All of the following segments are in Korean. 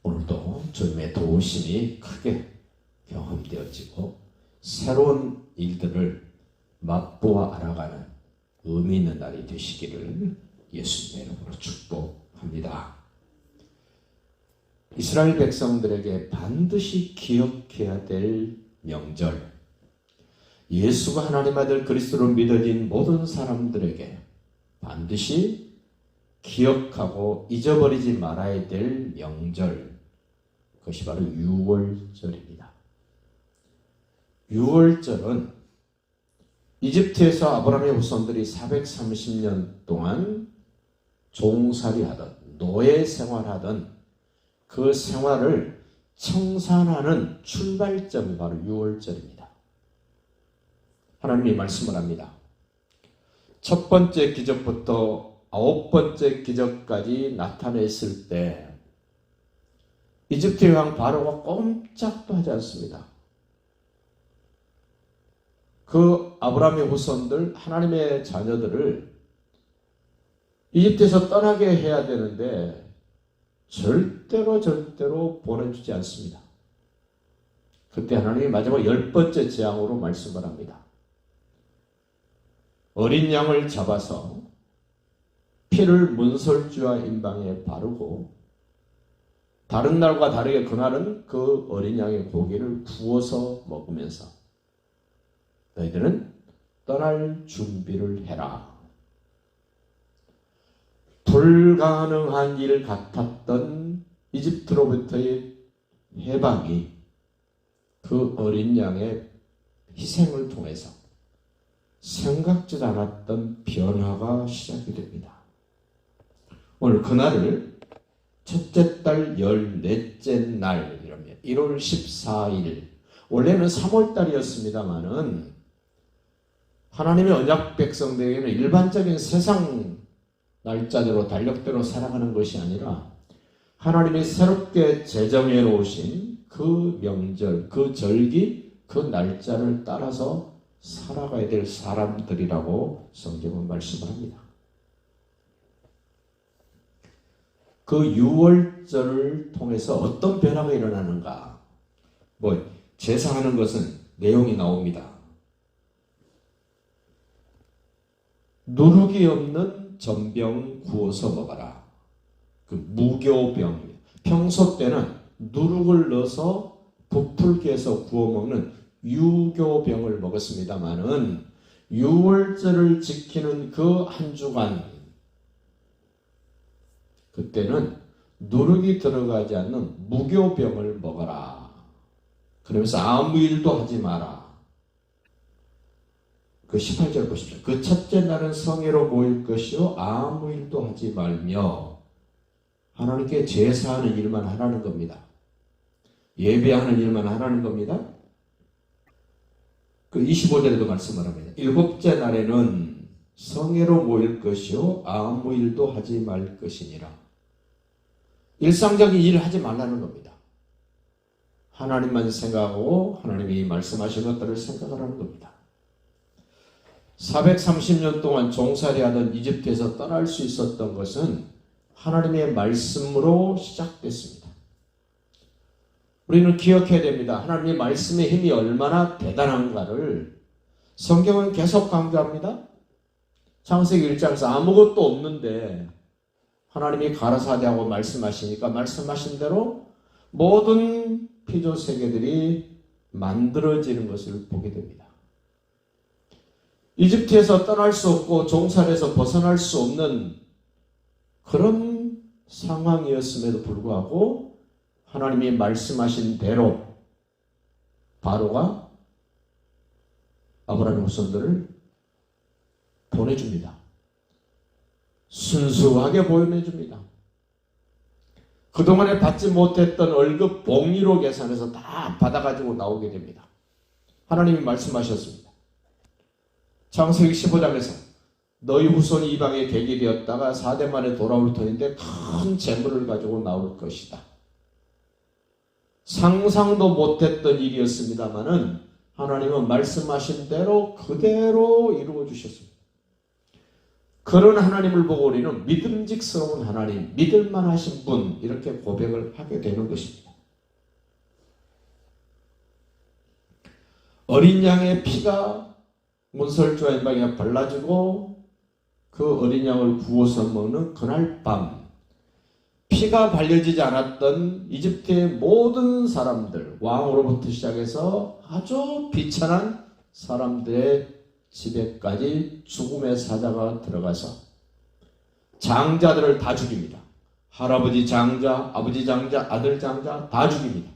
오늘도 주님의 도우심이 크게 경험되어지고 새로운 일들을 맛보아 알아가는 의미 있는 날이 되시기를 예수님의 이름으로 축복합니다. 이스라엘 백성들에게 반드시 기억해야 될 명절, 예수가 하나님 아들 그리스도로 믿어진 모든 사람들에게 반드시 기억하고 잊어버리지 말아야 될 명절, 그것이 바로 유월절입니다. 유월절은 이집트에서 아브라함의 후손들이 430년 동안 종살이하던, 노예 생활하던 그 생활을 청산하는 출발점이 바로 유월절입니다. 하나님이 말씀을 합니다. 첫 번째 기적부터 9번째 기적까지 나타냈을 때 이집트 왕 바로가 꼼짝도 하지 않습니다. 그 아브라함의 후손들, 하나님의 자녀들을 이집트에서 떠나게 해야 되는데 절대로 보내주지 않습니다. 그때 하나님이 마지막 10번째 재앙으로 말씀을 합니다. 어린 양을 잡아서 피를 문설주와 임방에 바르고 다른 날과 다르게 그날은 그 어린 양의 고기를 구워서 먹으면서 너희들은 떠날 준비를 해라. 불가능한 일 같았던 이집트로부터의 해방이 그 어린 양의 희생을 통해서 생각지도 않았던 변화가 시작이 됩니다. 오늘 그날을 첫째 달 14째 날, 1월 14일, 원래는 3월 달이었습니다만은 하나님의 언약 백성들에게는 일반적인 세상 날짜대로 달력대로 살아가는 것이 아니라 하나님이 새롭게 제정해 놓으신 그 명절, 그 절기, 그 날짜를 따라서 살아가야 될 사람들이라고 성경은 말씀을 합니다. 그 유월절을 통해서 어떤 변화가 일어나는가? 제사하는 것은 내용이 나옵니다. 누룩이 없는 전병 구워서 먹어라. 그 무교병. 평소 때는 누룩을 넣어서 부풀게 해서 구워 먹는 유교병을 먹었습니다만은 유월절을 지키는 그 한 주간, 그때는 누룩이 들어가지 않는 무교병을 먹어라. 그러면서 아무 일도 하지 마라. 그 18절 보십시오. 그 첫째 날은 성회로 모일 것이요 아무 일도 하지 말며, 하나님께 제사하는 일만 하라는 겁니다. 예배하는 일만 하라는 겁니다. 그 25절에도 말씀을 합니다. 일곱째 날에는 성회로 모일 것이요 아무 일도 하지 말 것이니라. 일상적인 일을 하지 말라는 겁니다. 하나님만 생각하고 하나님이 말씀하신 것들을 생각하라는 겁니다. 430년 동안 종살이하던 이집트에서 떠날 수 있었던 것은 하나님의 말씀으로 시작됐습니다. 우리는 기억해야 됩니다. 하나님의 말씀의 힘이 얼마나 대단한가를 성경은 계속 강조합니다. 창세기 1장에서 아무것도 없는데 하나님이 가라사대 하고 말씀하시니까 말씀하신 대로 모든 피조 세계들이 만들어지는 것을 보게 됩니다. 이집트에서 떠날 수 없고 종살에서 벗어날 수 없는 그런 상황이었음에도 불구하고 하나님이 말씀하신 대로 바로가 아브라함의 후손들을 보내줍니다. 순수하게 보내줍니다. 그동안에 받지 못했던 월급 봉리로 계산해서 다 받아가지고 나오게 됩니다. 하나님이 말씀하셨습니다. 창세기 15장에서 너희 후손이 이방에 객이 되었다가 4대 만에 돌아올 터인데 큰 재물을 가지고 나올 것이다. 상상도 못했던 일이었습니다마는 하나님은 말씀하신 대로 그대로 이루어 주셨습니다. 그런 하나님을 보고 우리는 믿음직스러운 하나님, 믿을만하신 분, 이렇게 고백을 하게 되는 것입니다. 어린 양의 피가 문설주와 임방에 발라지고 그 어린 양을 구워서 먹는 그날 밤, 피가 발려지지 않았던 이집트의 모든 사람들, 왕으로부터 시작해서 아주 비천한 사람들의 집에까지 죽음의 사자가 들어가서 장자들을 다 죽입니다. 할아버지 장자, 아버지 장자, 아들 장자 다 죽입니다.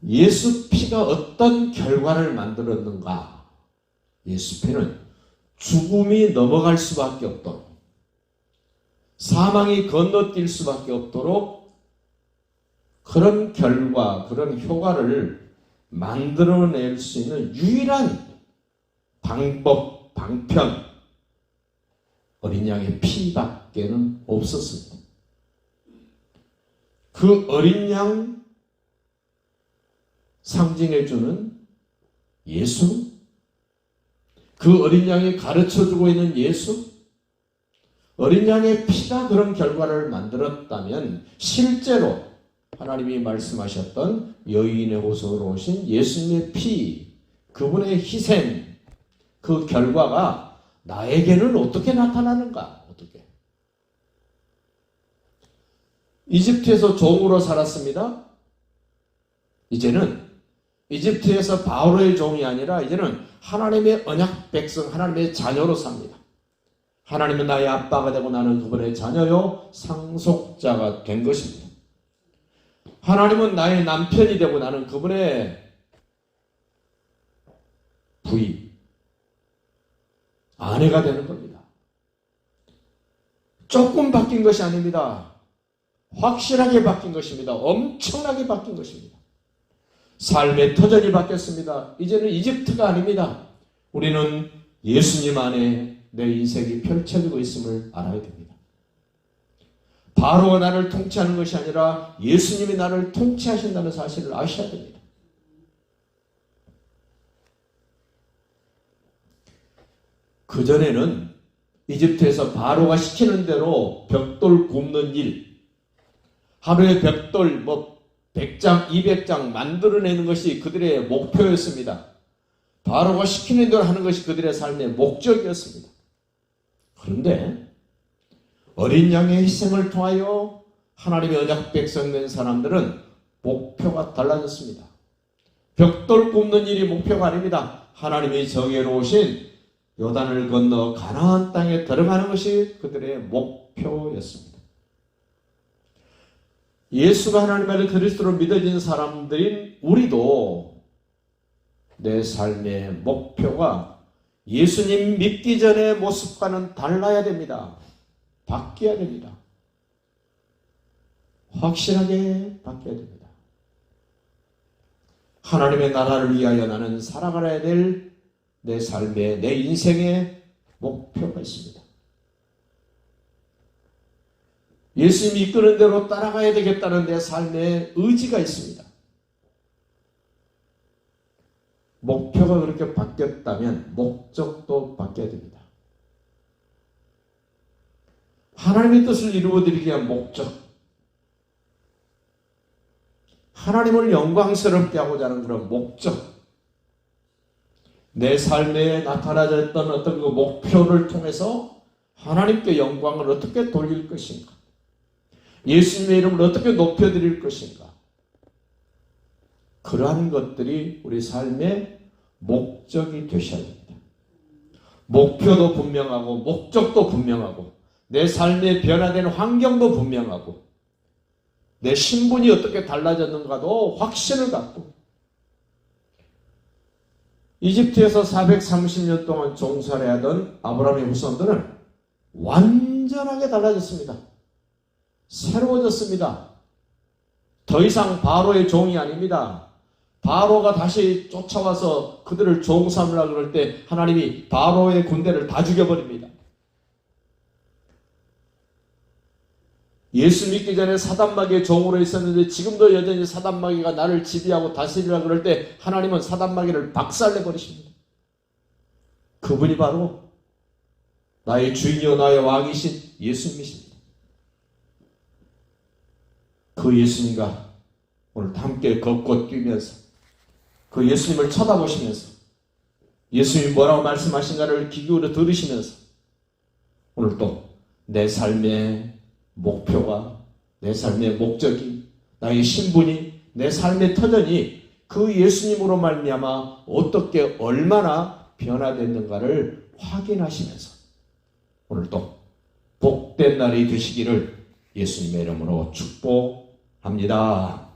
예수 피가 어떤 결과를 만들었는가? 예수 피는 죽음이 넘어갈 수밖에 없도록, 사망이 건너뛸 수밖에 없도록 그런 결과, 그런 효과를 만들어낼 수 있는 유일한 방법, 방편, 어린 양의 피밖에는 없었습니다. 그 어린 양 상징해주는 예수, 그 어린 양이 가르쳐주고 있는 예수, 어린 양의 피가 그런 결과를 만들었다면 실제로 하나님이 말씀하셨던 여인의 호소로 오신 예수님의 피, 그분의 희생, 그 결과가 나에게는 어떻게 나타나는가? 어떻게? 이집트에서 종으로 살았습니다. 이제는 이집트에서 바로의 종이 아니라 이제는 하나님의 언약 백성, 하나님의 자녀로 삽니다. 하나님은 나의 아빠가 되고 나는 그분의 자녀요 상속자가 된 것입니다. 하나님은 나의 남편이 되고 나는 그분의 부인, 아내가 되는 겁니다. 조금 바뀐 것이 아닙니다. 확실하게 바뀐 것입니다. 엄청나게 바뀐 것입니다. 삶의 터전이 바뀌었습니다. 이제는 이집트가 아닙니다. 우리는 예수님 안에 내 인생이 펼쳐지고 있음을 알아야 됩니다. 바로가 나를 통치하는 것이 아니라 예수님이 나를 통치하신다는 사실을 아셔야 됩니다. 그전에는 이집트에서 바로가 시키는 대로 벽돌 굽는 일, 하루에 벽돌 100장, 200장 만들어내는 것이 그들의 목표였습니다. 바로가 시키는 대로 하는 것이 그들의 삶의 목적이었습니다. 그런데 어린 양의 희생을 통하여 하나님의 언약 백성 된 사람들은 목표가 달라졌습니다. 벽돌 굽는 일이 목표가 아닙니다. 하나님이 정의로우신 요단을 건너 가나안 땅에 들어가는 것이 그들의 목표였습니다. 예수가 하나님의 그리스도로 믿어진 사람들인 우리도 내 삶의 목표가 예수님 믿기 전의 모습과는 달라야 됩니다. 바뀌어야 됩니다. 확실하게 바뀌어야 됩니다. 하나님의 나라를 위하여 나는 살아가야 될 내 삶의, 내 인생의 목표가 있습니다. 예수님이 이끄는 대로 따라가야 되겠다는 내 삶의 의지가 있습니다. 목표가 그렇게 바뀌었다면 목적도 바뀌어야 됩니다. 하나님의 뜻을 이루어드리기 위한 목적, 하나님을 영광스럽게 하고자 하는 그런 목적, 내 삶에 나타나졌던 어떤 그 목표를 통해서 하나님께 영광을 어떻게 돌릴 것인가, 예수님의 이름을 어떻게 높여드릴 것인가, 그러한 것들이 우리 삶의 목적이 되셔야 됩니다. 목표도 분명하고 목적도 분명하고 내 삶의 변화된 환경도 분명하고 내 신분이 어떻게 달라졌는가도 확신을 갖고, 이집트에서 430년 동안 종살이 하던 아브라함의 후손들은 완전하게 달라졌습니다. 새로워졌습니다. 더 이상 바로의 종이 아닙니다. 바로가 다시 쫓아와서 그들을 종 삼으려고 그럴 때 하나님이 바로의 군대를 다 죽여버립니다. 예수 믿기 전에 사단마귀의 종으로 있었는데 지금도 여전히 사단마귀가 나를 지배하고 다스리려고 그럴 때 하나님은 사단마귀를 박살내버리십니다. 그분이 바로 나의 주인이요 나의 왕이신 예수님이십니다. 그 예수님과 오늘 함께 걷고 뛰면서 그 예수님을 쳐다보시면서 예수님이 뭐라고 말씀하신가를 귀 기울여 들으시면서 오늘 또 내 삶의 목표가 내 삶의 목적이 나의 신분이 내 삶의 터전이 그 예수님으로 말미암아 어떻게 얼마나 변화됐는가를 확인하시면서 오늘 또 복된 날이 되시기를 예수님의 이름으로 축복합니다.